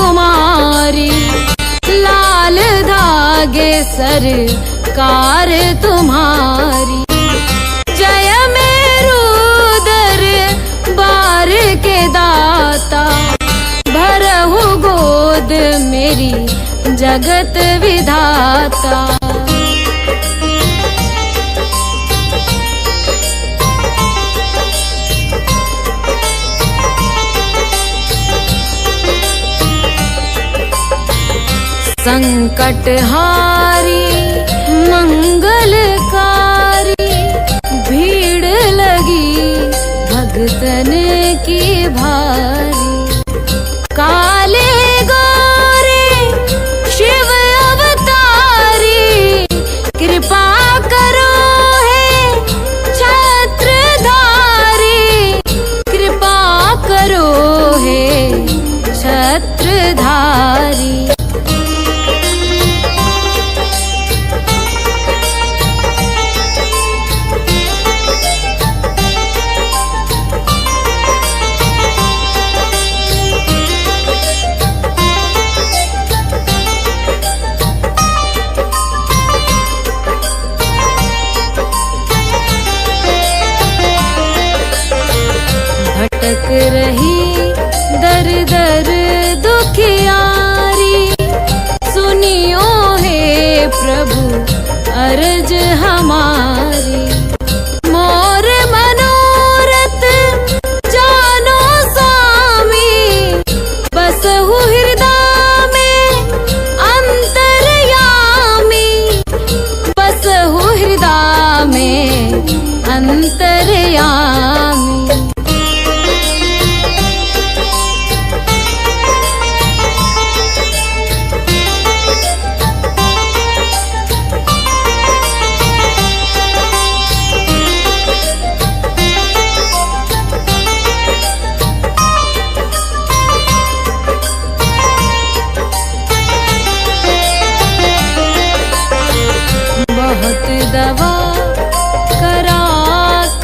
तुम्हारी, लाल धागे सरकार तुम्हारी। जय मेरू दरबार के दाता, भरहु गोद मेरी जगत विधाता। संकटहारी मंगलकारी, भीड़ लगी भगतन की भारी। काले गोरे शिव अवतारी, कृपा करो हे छत्रधारी, कृपा करो हे छत्रधारी। भटक रही दर दर दुखियारी, सुनियो हे प्रभु अर्ज हमारी। मोर मनोरथ जानो स्वामी, बसहु हृदय में अंतर्यामी, बसहु हृदय में अंतर्यामी। बहुत दवा करा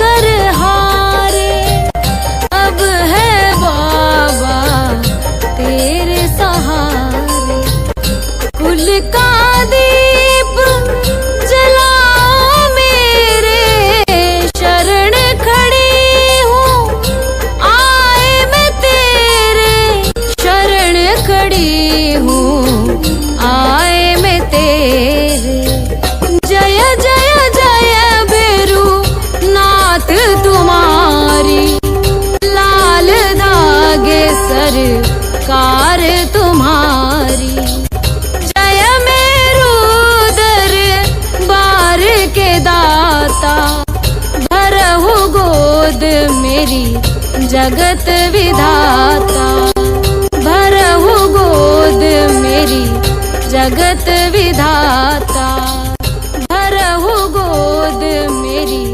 कर हारे, अब है बाबा तेरे सहारे। कुल का दीप जलाओ मेरे, शरण खड़ी हूँ आए मैं तेरे, शरण खड़ी हूँ आए मैं तेरे। जय जय जय भैरू नाथ तुम्हारी, लाल धागे सरकार तुम्हारी। जय मेरू दरबार के दाता, भरहु गोद मेरी जगत विधाता, भरहु गोद मेरी जगत विधाता, भरहु गोद मेरी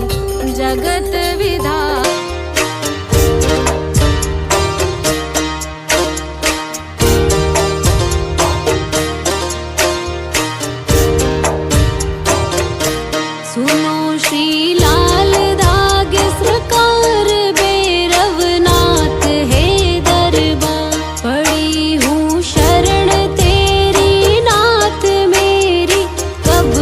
जगत विधाता। सुनो श्री लाल धागे सरकार, भैरवनाथ है दरबार। पड़ी हूँ शरण तेरी नाथ मेरी, कब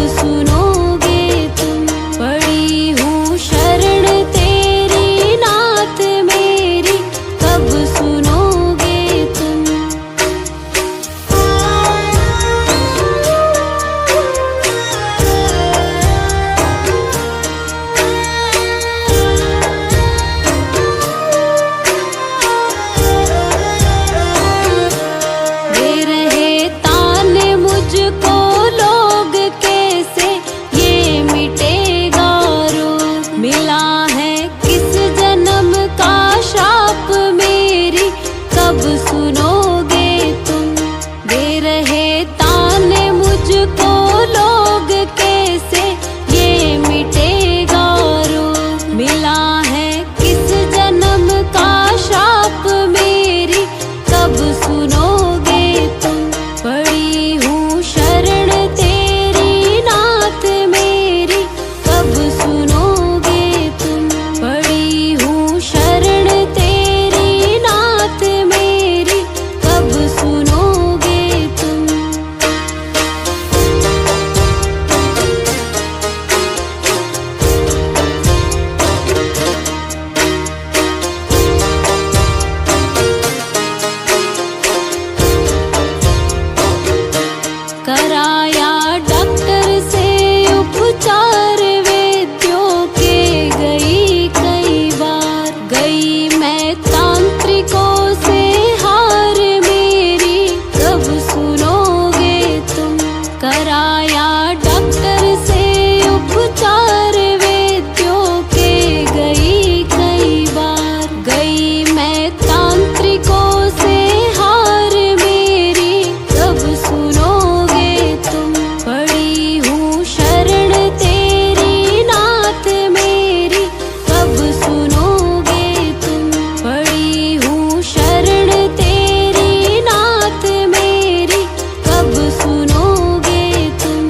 तांत्रिकों से हार मेरी कब सुनोगे तुम। कराया डॉक्टर से उपचार वैद्यों के गई कई बार। गई मैं तांत्रिकों से हार मेरी कब सुनोगे तुम। पड़ी हूँ शरण तेरी नाथ मेरी कब सुनोगे तुम। पड़ी हूँ शरण तेरी नाथ मेरी कब सुनोगे तुम।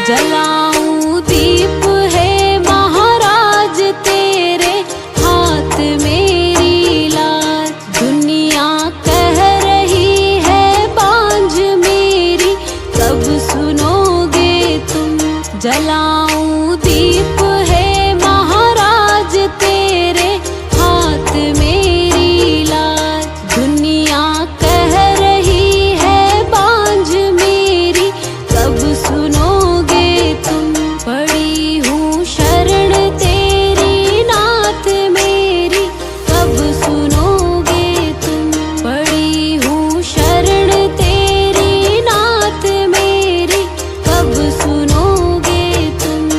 जलाऊं दीप है महाराज तेरे हाथ मेरी लाज। दुनिया कह रही है बांझ मेरी कब सुनोगे तुम। जलाऊं दीप है महाराज तेरे हाथ मेरी लाज। दुनिया कह रही है बांझ मेरी कब सुनोगे तुम। पड़ी हूँ शरण तेरी नाथ मेरी कब सुनोगे तुम। पड़ी हूँ शरण तेरी नाथ मेरी कब सुनोगे तुम।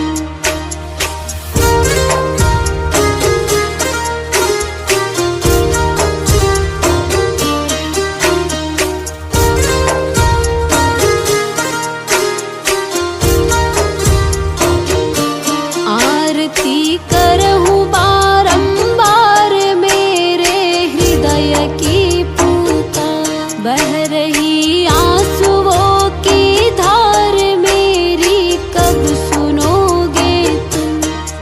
आरती करहूँ बारंबार मेरे हृदय की पूता। बह रही आंसुओं की धार मेरी कब सुनोगे तुम।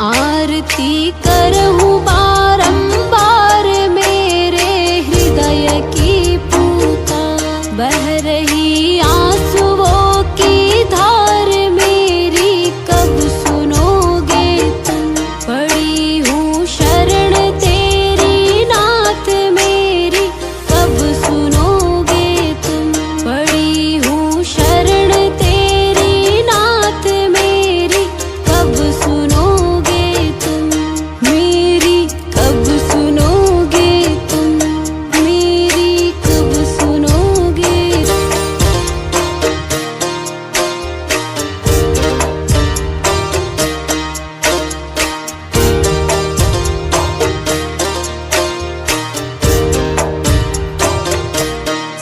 आरती करहूँ बारंबार मेरे हृदय की पूता। बह रही आंसुओं की धार मेरी कब सुनोगे तुम। पड़ी हूँ शरण तेरी नाथ मेरी कब सुनोगे तुम। पड़ी हूँ शरण तेरी नाथ मेरी कब सुनोगे तुम। मेरी कब सुनोगे तुम। मेरी कब सुनोगे।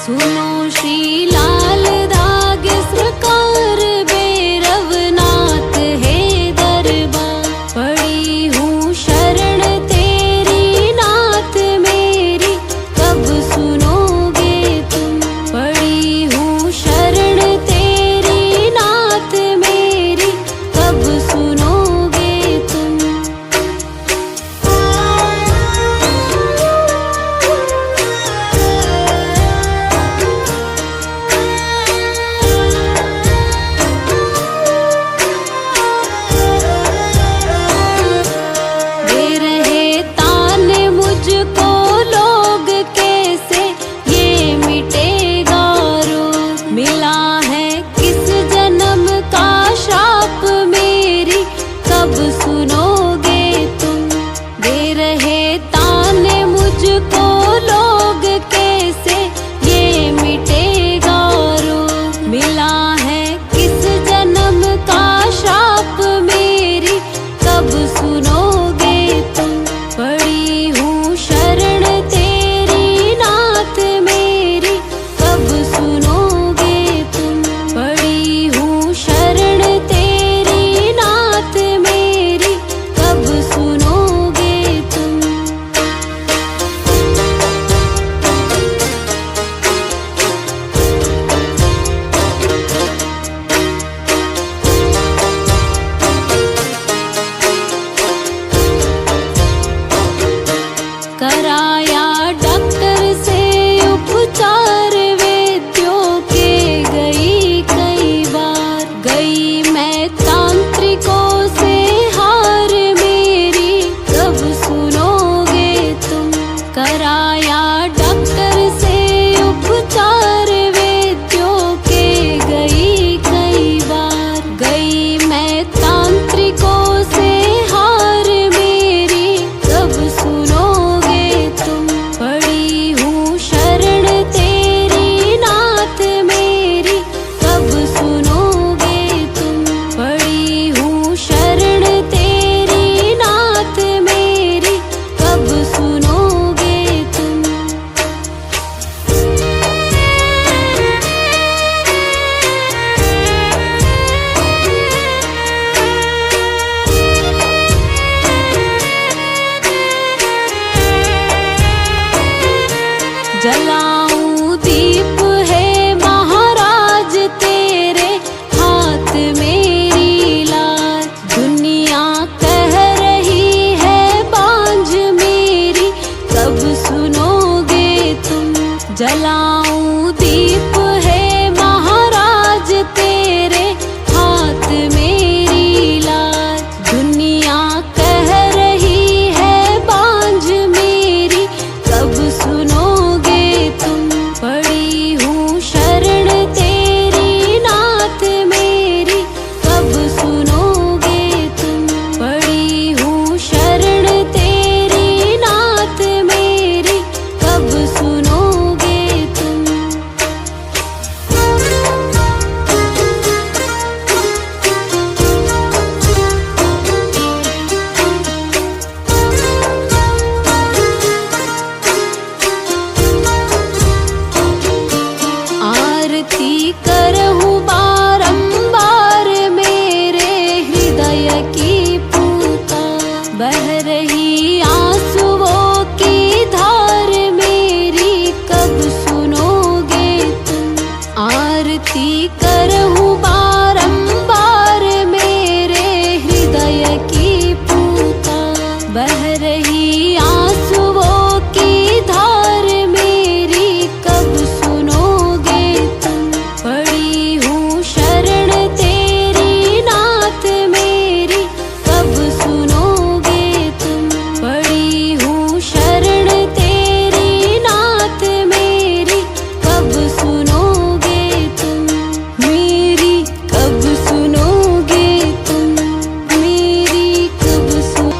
सुनो श्री लाल धागे सरकार भैरवनाथ है दरबार। पड़ी हूँ शरण तेरी नाथ मेरी कब सुनोगे तुम। पड़ी हूँ शरण तेरी नाथ मेरी कब सुनोगे तुम। दे रहे ताने मुझको लोग कैसे ये मिटेगा रोग। मिला है किस जन्म का श्राप मेरी कब सुनोगे तुम। दे रहे ताने मुझको लोग कैसे ये मिटेगा रोग। मिला है किस जन्म का श्राप मेरी कब सुनोगे तुम। पड़ी हूँ शरण तेरी नाथ मेरी कब सुनोगे तुम। पड़ी हूँ शरण तेरी नाथ मेरी कब सुनोगे तुम। कराया डॉक्टर से उपचार वैद्यों के गई कई बार। गई मैं तांत्रिकों से हार मेरी कब सुनोगे तुम। कराया डॉक्टर से उपचार वैद्यों के गई कई बार, गई मैं तांत्रिकों से हार मेरी कब सुनोगे तुम। पड़ी हूँ शरण तेरी नाथ मेरी कब सुनोगे तुम। पड़ी हूँ शरण तेरी नाथ मेरी कब सुनोगे तुम। जलाऊं दीप है महाराज तेरे हाथ मेरी लाज। दुनिया कह रही है बांझ मेरी कब सुनोगे तुम। जलाऊं दीप है महाराज तेरे हाथ मेरी लाज। दुनिया कह रही है बांझ मेरी कब सुनोगे तुम। पड़ी हूँ शरण तेरी नाथ मेरी कब सुनोगे तुम। पड़ी हूँ शरण तेरी नाथ मेरी कब सुनोगे तुम। आरती करहूँ बारंबार मेरे हृदय की पुकार। बह रही आंसुओं की धार मेरी कब सुनोगे तुम। आरती करहूँ बारंबार मेरे हृदय की पुकार। बह रही आंसुओं की धार मेरी कब सुनोगे तुम। पड़ी हूँ शरण तेरी नाथ मेरी कब सुनोगे तुम। पड़ी हूँ शरण तेरी नाथ मेरी कब सुनोगे तुम। मेरी कब सुनोगे तुम। मेरी कब सुन।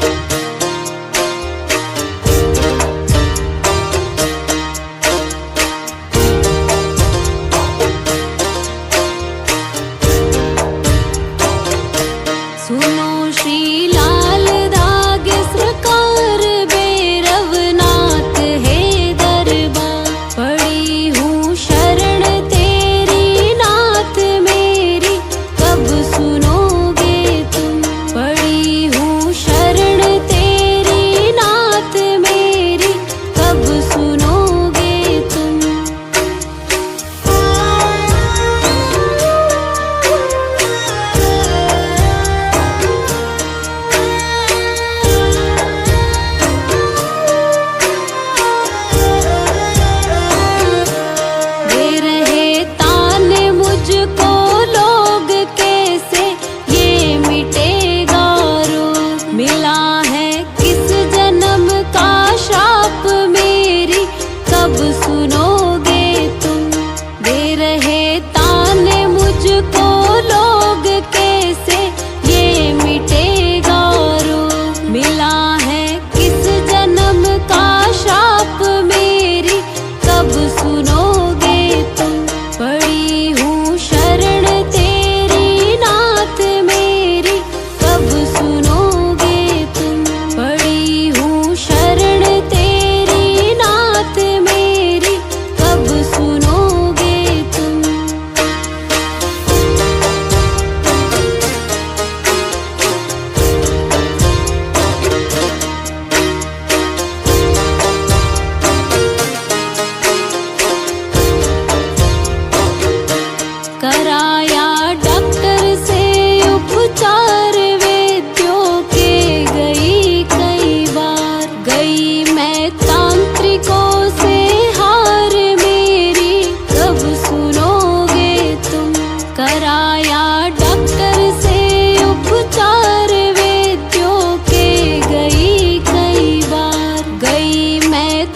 सुनो श्री लाल धागे सरकार भैरवनाथ है दरबार। पड़ी हूँ शरण तेरी नाथ मेरी कब सुनोगे तुम। पड़ी हूँ शरण तेरी नाथ मेरी कब सुनोगे तुम। दे रहे ताने मुझको लोग कैसे ये मिटेगा रोग। मिला है किस जन्म का श्राप मेरी कब सुनोगे तुम। दे रहे ताने मुझको लोग कैसे ये मिटेगा रोग। मिला है किस जन्म का श्राप मेरी कब सुनोगे तुम। पड़ी हूँ शरण तेरी नाथ मेरी कब सुनोगे तुम। पड़ी हूँ शरण तेरी नाथ मेरी कब सुनोगे तुम। कराया डॉक्टर से उपचार वैद्यों के गई कई बार, गई मैं तांत्रिकों से हार मेरी कब सुनोगे तुम। कराया डॉक्टर से उपचार वैद्यों के गई कई बार, गई मैं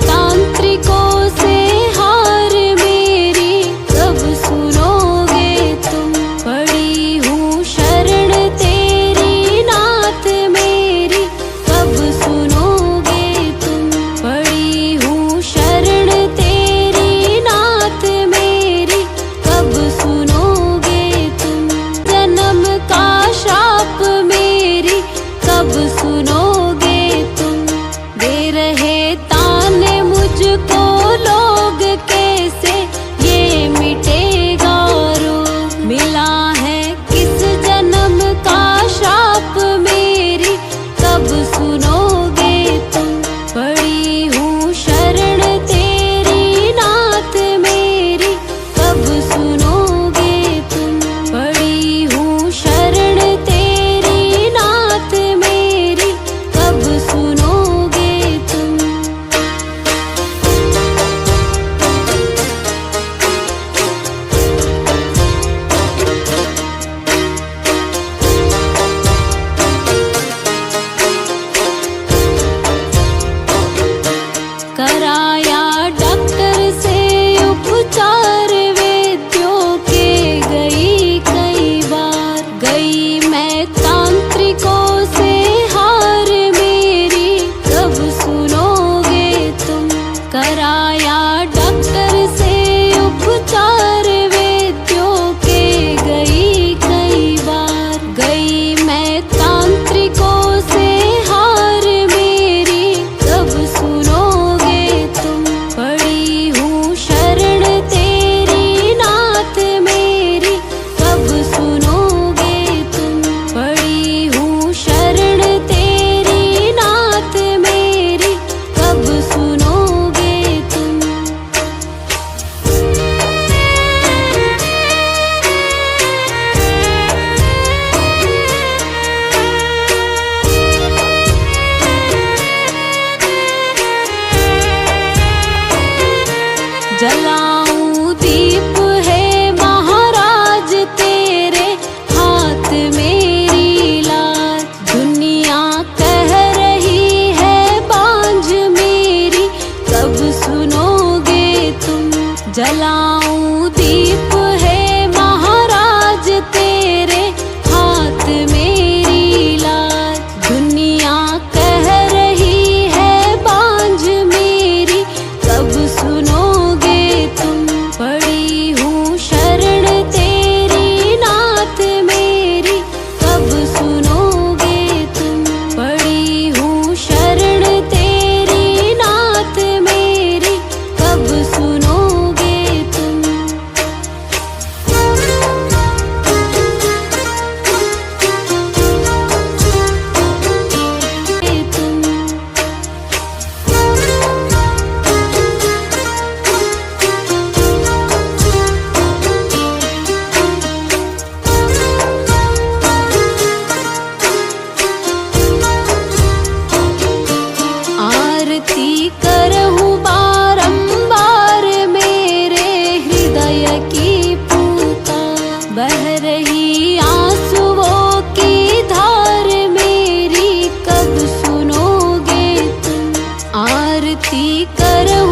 मुझको लोग कैसे ये मिटेगा रोग। मिला है किस जन्म का श्राप मेरी कब सुनोगे तुम। पड़ी हूँ शरण तेरी नाथ मेरी कब सुनोगे तुम। पड़ी हूँ शरण तेरी नाथ मेरी कब सुनोगे तुम। कराया डॉक्टर से उपचार वैद्यों के गई कई बार। गई मैं तांत्रिकों से हार मेरी कब सुनोगे तुम। कराया डॉक्टर से उपचार वैद्यों के गई कई बार। गई मैं तांत्रिकों से हार मेरी कब सुनोगे तुम। पड़ी हूँ शरण तेरी नाथ मेरी कब सुनोगे तुम। पड़ी हूँ शरण तेरी नाथ मेरी कब सुनोगे तुम। जलाऊं दीप है महाराज तेरे हाथ मेरी लाज। दुनिया कह रही है बांझ मेरी कब सुनोगे तुम। जलाऊं दीप है महाराज तेरे हाथ मेरी लाज। दुनिया कह रही है बांझ मेरी कब सुनोगे तुम। पड़ी हूँ शरण तेरी नाथ मेरी कब सुनोगे तुम। पड़ी हूँ शरण तेरी नाथ मेरी कब सुनोगे तुम। आरती करहूँ बारंबार मेरे हृदय की पुकार। बह रही आंसुओं की धार मेरी कब सुनोगे तुम। आरती करहूँ